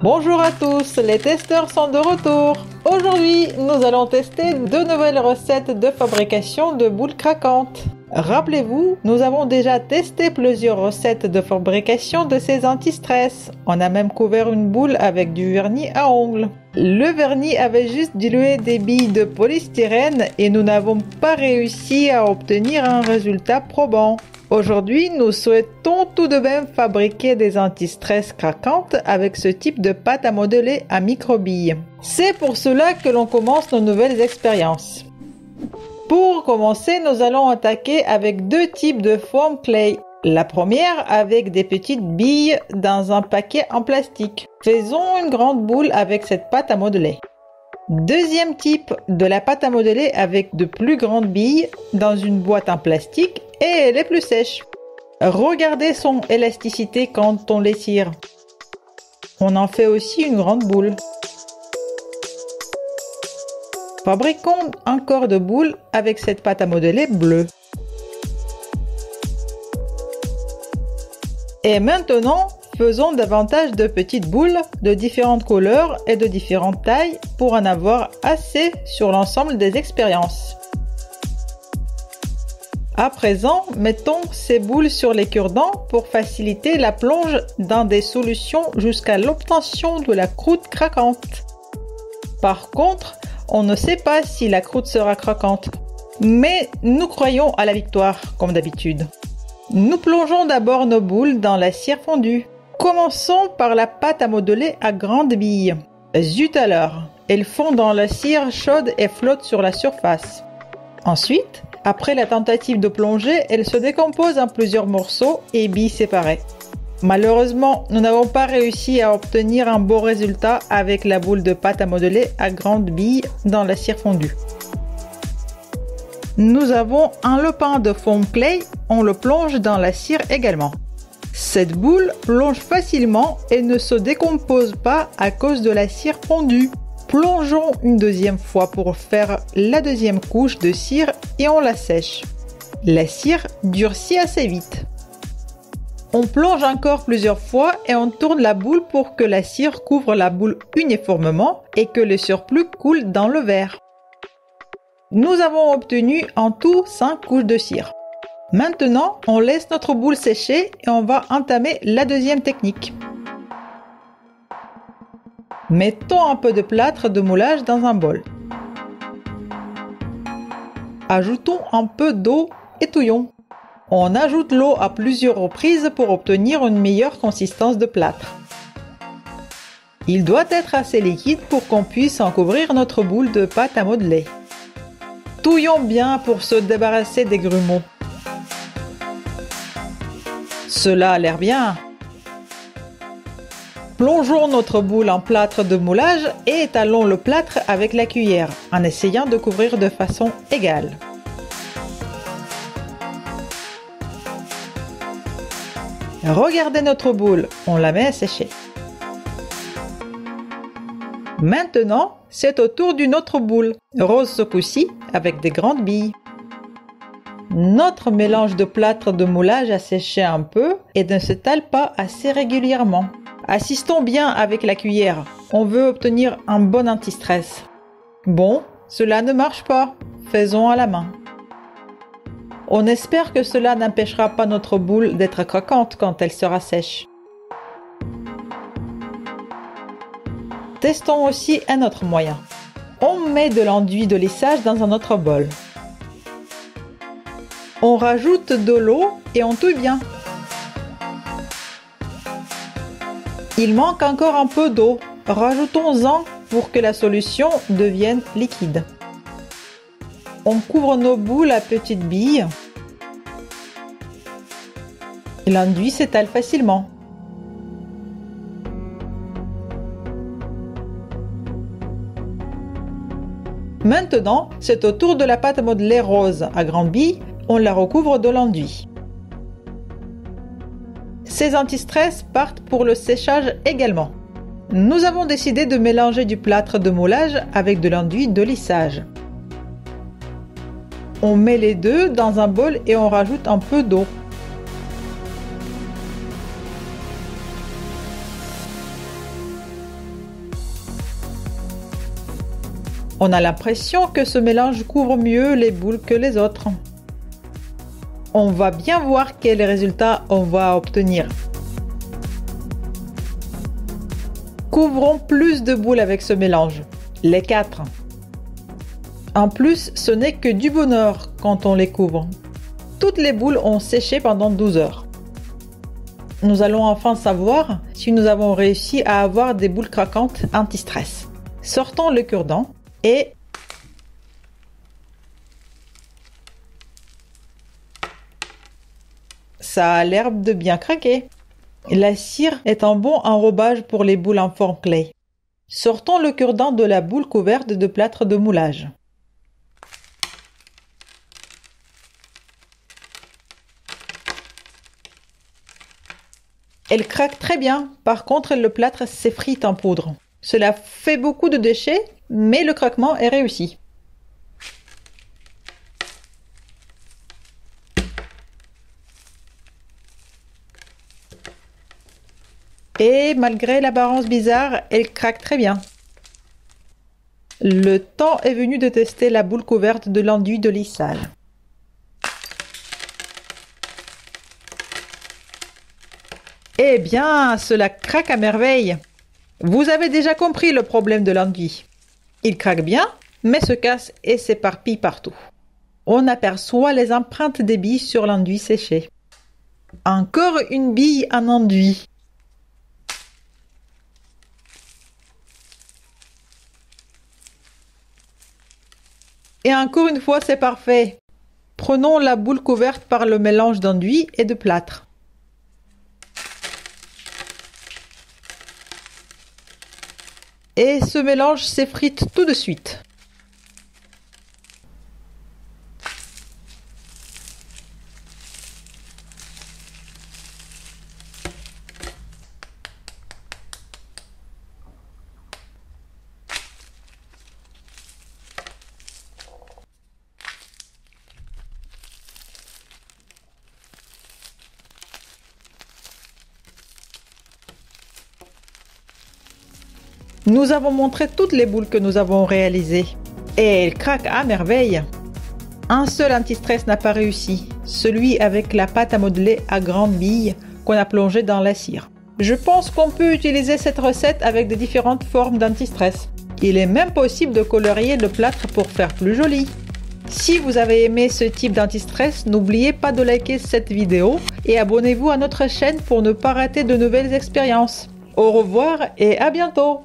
Bonjour à tous, les testeurs sont de retour. Aujourd'hui, nous allons tester deux nouvelles recettes de fabrication de boules craquantes. Rappelez-vous, nous avons déjà testé plusieurs recettes de fabrication de ces anti-stress. On a même couvert une boule avec du vernis à ongles. Le vernis avait juste dilué des billes de polystyrène et nous n'avons pas réussi à obtenir un résultat probant. Aujourd'hui, nous souhaitons tout de même fabriquer des anti-stress craquantes avec ce type de pâte à modeler à microbilles. C'est pour cela que l'on commence nos nouvelles expériences. Pour commencer, nous allons attaquer avec deux types de foam clay. La première avec des petites billes dans un paquet en plastique. Faisons une grande boule avec cette pâte à modeler. Deuxième type, de la pâte à modeler avec de plus grandes billes dans une boîte en plastique et elle est plus sèche. Regardez son élasticité quand on l'étire. On en fait aussi une grande boule. Fabriquons un corps de boule avec cette pâte à modeler bleue. Et maintenant, faisons davantage de petites boules de différentes couleurs et de différentes tailles pour en avoir assez sur l'ensemble des expériences. À présent, mettons ces boules sur les cure-dents pour faciliter la plonge dans des solutions jusqu'à l'obtention de la croûte craquante. Par contre, on ne sait pas si la croûte sera craquante, mais nous croyons à la victoire comme d'habitude. Nous plongeons d'abord nos boules dans la cire fondue. Commençons par la pâte à modeler à grandes billes. Zut alors, elles fondent dans la cire chaude et flottent sur la surface. Ensuite, après la tentative de plonger, elles se décomposent en plusieurs morceaux et billes séparées. Malheureusement, nous n'avons pas réussi à obtenir un beau résultat avec la boule de pâte à modeler à grandes billes dans la cire fondue. Nous avons un lopin de foam clay, on le plonge dans la cire également. Cette boule plonge facilement et ne se décompose pas à cause de la cire fondue. Plongeons une deuxième fois pour faire la deuxième couche de cire et on la sèche. La cire durcit assez vite. On plonge encore plusieurs fois et on tourne la boule pour que la cire couvre la boule uniformément et que le surplus coule dans le verre. Nous avons obtenu en tout 5 couches de cire. Maintenant, on laisse notre boule sécher et on va entamer la deuxième technique. Mettons un peu de plâtre de moulage dans un bol. Ajoutons un peu d'eau et touillons. On ajoute l'eau à plusieurs reprises pour obtenir une meilleure consistance de plâtre. Il doit être assez liquide pour qu'on puisse en couvrir notre boule de pâte à modeler. Touillons bien pour se débarrasser des grumeaux. Cela a l'air bien. Plongeons notre boule en plâtre de moulage et étalons le plâtre avec la cuillère en essayant de couvrir de façon égale. Regardez notre boule, on la met à sécher. Maintenant, c'est au tour d'une autre boule, rose ce coup-ci avec des grandes billes. Notre mélange de plâtre de moulage a séché un peu et ne s'étale pas assez régulièrement. Assistons bien avec la cuillère, on veut obtenir un bon anti-stress. Bon, cela ne marche pas, faisons à la main. On espère que cela n'empêchera pas notre boule d'être craquante quand elle sera sèche. Testons aussi un autre moyen. On met de l'enduit de lissage dans un autre bol. On rajoute de l'eau et on touille bien. Il manque encore un peu d'eau. Rajoutons-en pour que la solution devienne liquide. On couvre nos boules à petites billes. L'enduit s'étale facilement. Maintenant, c'est au tour de la pâte à modeler rose à grandes billes. On la recouvre de l'enduit. Ces anti-stress partent pour le séchage également. Nous avons décidé de mélanger du plâtre de moulage avec de l'enduit de lissage. On met les deux dans un bol et on rajoute un peu d'eau. On a l'impression que ce mélange couvre mieux les boules que les autres. On va bien voir quels résultats on va obtenir. Couvrons plus de boules avec ce mélange, les 4. En plus, ce n'est que du bonheur quand on les couvre. Toutes les boules ont séché pendant 12 heures. Nous allons enfin savoir si nous avons réussi à avoir des boules craquantes anti-stress. Sortons le cure-dent et ça a l'air de bien craquer. La cire est un bon enrobage pour les boules en forme clay. Sortons le cure-dent de la boule couverte de plâtre de moulage. Elle craque très bien, par contre le plâtre s'effrite en poudre. Cela fait beaucoup de déchets, mais le craquement est réussi. Et malgré l'apparence bizarre, elle craque très bien. Le temps est venu de tester la boule couverte de l'enduit de lissage. Eh bien, cela craque à merveille. Vous avez déjà compris le problème de l'enduit. Il craque bien, mais se casse et s'éparpille partout. On aperçoit les empreintes des billes sur l'enduit séché. Encore une bille en enduit. Et encore une fois, c'est parfait. Prenons la boule couverte par le mélange d'enduit et de plâtre. Et ce mélange s'effrite tout de suite. Nous avons montré toutes les boules que nous avons réalisées. Et elles craquent à merveille. Un seul anti-stress n'a pas réussi, celui avec la pâte à modeler à grandes billes qu'on a plongée dans la cire. Je pense qu'on peut utiliser cette recette avec de différentes formes d'anti-stress. Il est même possible de colorier le plâtre pour faire plus joli. Si vous avez aimé ce type d'anti-stress, n'oubliez pas de liker cette vidéo et abonnez-vous à notre chaîne pour ne pas rater de nouvelles expériences. Au revoir et à bientôt!